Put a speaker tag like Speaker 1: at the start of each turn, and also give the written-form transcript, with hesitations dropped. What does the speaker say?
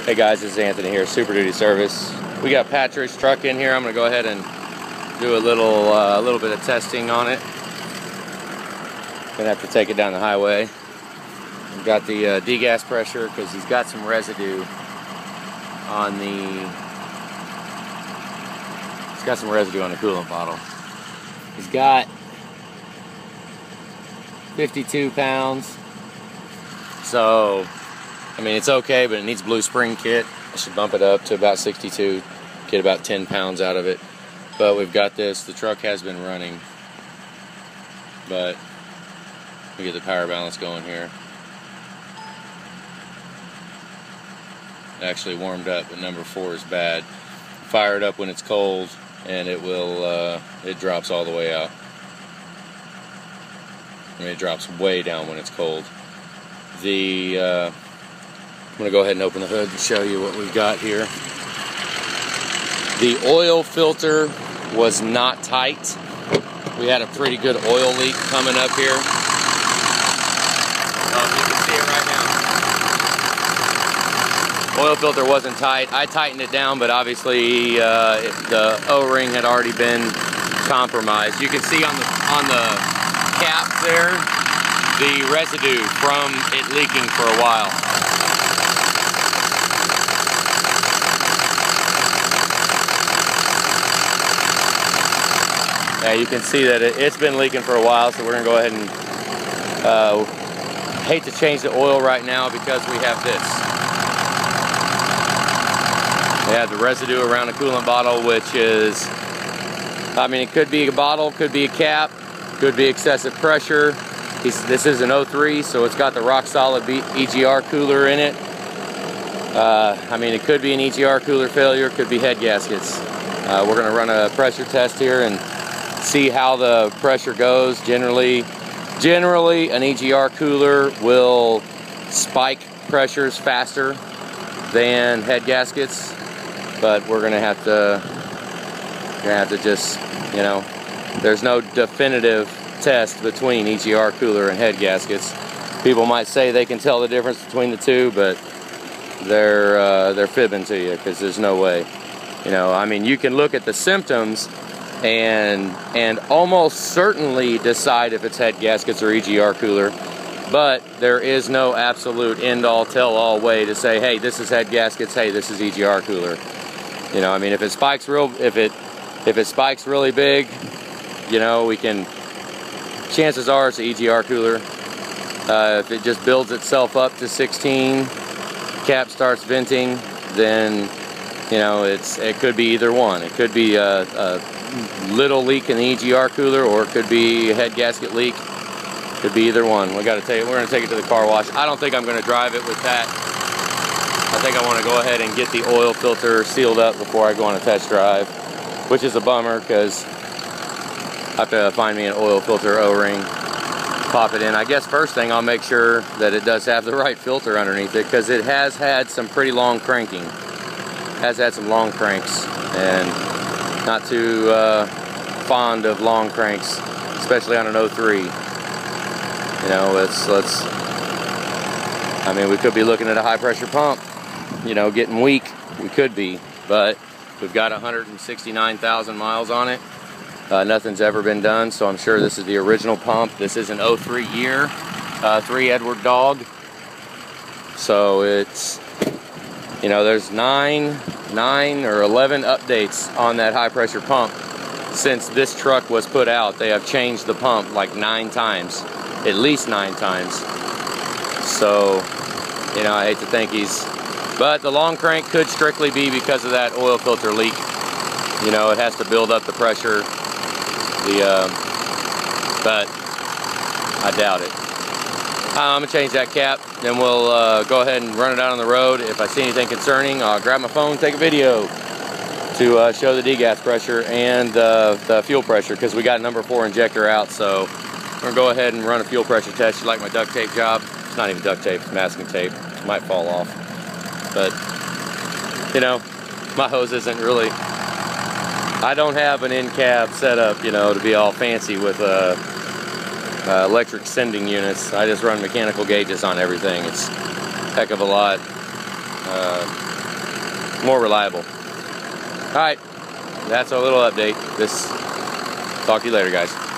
Speaker 1: Hey guys, this is Anthony here, Super Duty Service. We got Patrick's truck in here. I'm going to go ahead and do a little bit of testing on it. Gonna have to take it down the highway. We've got the degas pressure because he's got some residue on the. He's got some residue on the coolant bottle. He's got 52 pounds. So, I mean, it's okay, but it needs blue spring kit. I should bump it up to about 62, get about 10 pounds out of it. But we've got this. The truck has been running, but we get the power balance going here. It actually warmed up, but number 4 is bad. Fire it up when it's cold, and it will. It drops all the way out. I mean, it drops way down when it's cold. I'm going to go ahead and open the hood and show you what we've got here. The oil filter was not tight. We had a pretty good oil leak coming up here. You can see it right now. Oil filter wasn't tight. I tightened it down, but obviously the O-ring had already been compromised. You can see on the cap there the residue from it leaking for a while. Yeah, you can see that it's been leaking for a while, so we're going to go ahead and hate to change the oil right now because we have this. We have the residue around the coolant bottle, which is, I mean, it could be a bottle, could be a cap, could be excessive pressure. This is an 03, so it's got the rock solid EGR cooler in it. I mean, it could be an EGR cooler failure, it could be head gaskets. We're going to run a pressure test here and see how the pressure goes. Generally an EGR cooler will spike pressures faster than head gaskets, but we're going to have to just, you know, there's no definitive test between EGR cooler and head gaskets. People might say they can tell the difference between the two, but they're fibbing to you because there's no way. You know, I mean, you can look at the symptoms and almost certainly decide if it's head gaskets or EGR cooler, but there is no absolute end-all tell-all way to say, hey, this is head gaskets, hey, this is EGR cooler. You know, I mean, if it spikes if it spikes really big, you know, we can. Chances are it's an EGR cooler. If it just builds itself up to 16, cap starts venting, then, you know, it could be either one. It could be a little leak in the EGR cooler, or it could be a head gasket leak. Could be either one. We're going to take it to the car wash. I don't think I'm going to drive it with that. I think I want to go ahead and get the oil filter sealed up before I go on a test drive, which is a bummer because I have to find me an oil filter O-ring, pop it in. I guess first thing I'll make sure that it does have the right filter underneath it, because it has had some pretty long cranking. Has had some long cranks, and not too fond of long cranks, especially on an 03. You know, I mean, we could be looking at a high pressure pump, you know, getting weak. We could be, but we've got 169,000 miles on it. Nothing's ever been done, so I'm sure this is the original pump. This is an 03 year, 3 Edward Dog. So it's, you know, there's 9 or 11 updates on that high pressure pump since this truck was put out. They have changed the pump like 9 times, at least 9 times. So, you know, I hate to think but the long crank could strictly be because of that oil filter leak. You know, it has to build up the pressure. But I doubt it. I'm gonna change that cap, then we'll go ahead and run it out on the road. If I see anything concerning, I'll grab my phone, take a video to show the degas pressure and the fuel pressure, because we got number 4 injector out. So we're gonna go ahead and run a fuel pressure test. You like my duct tape job? It's not even duct tape, it's masking tape. It might fall off, but you know, my hose isn't really. I don't have an in-cab setup, you know, to be all fancy with electric sending units. I just run mechanical gauges on everything. It's a heck of a lot more reliable. All right, that's our little update. Talk to you later, guys.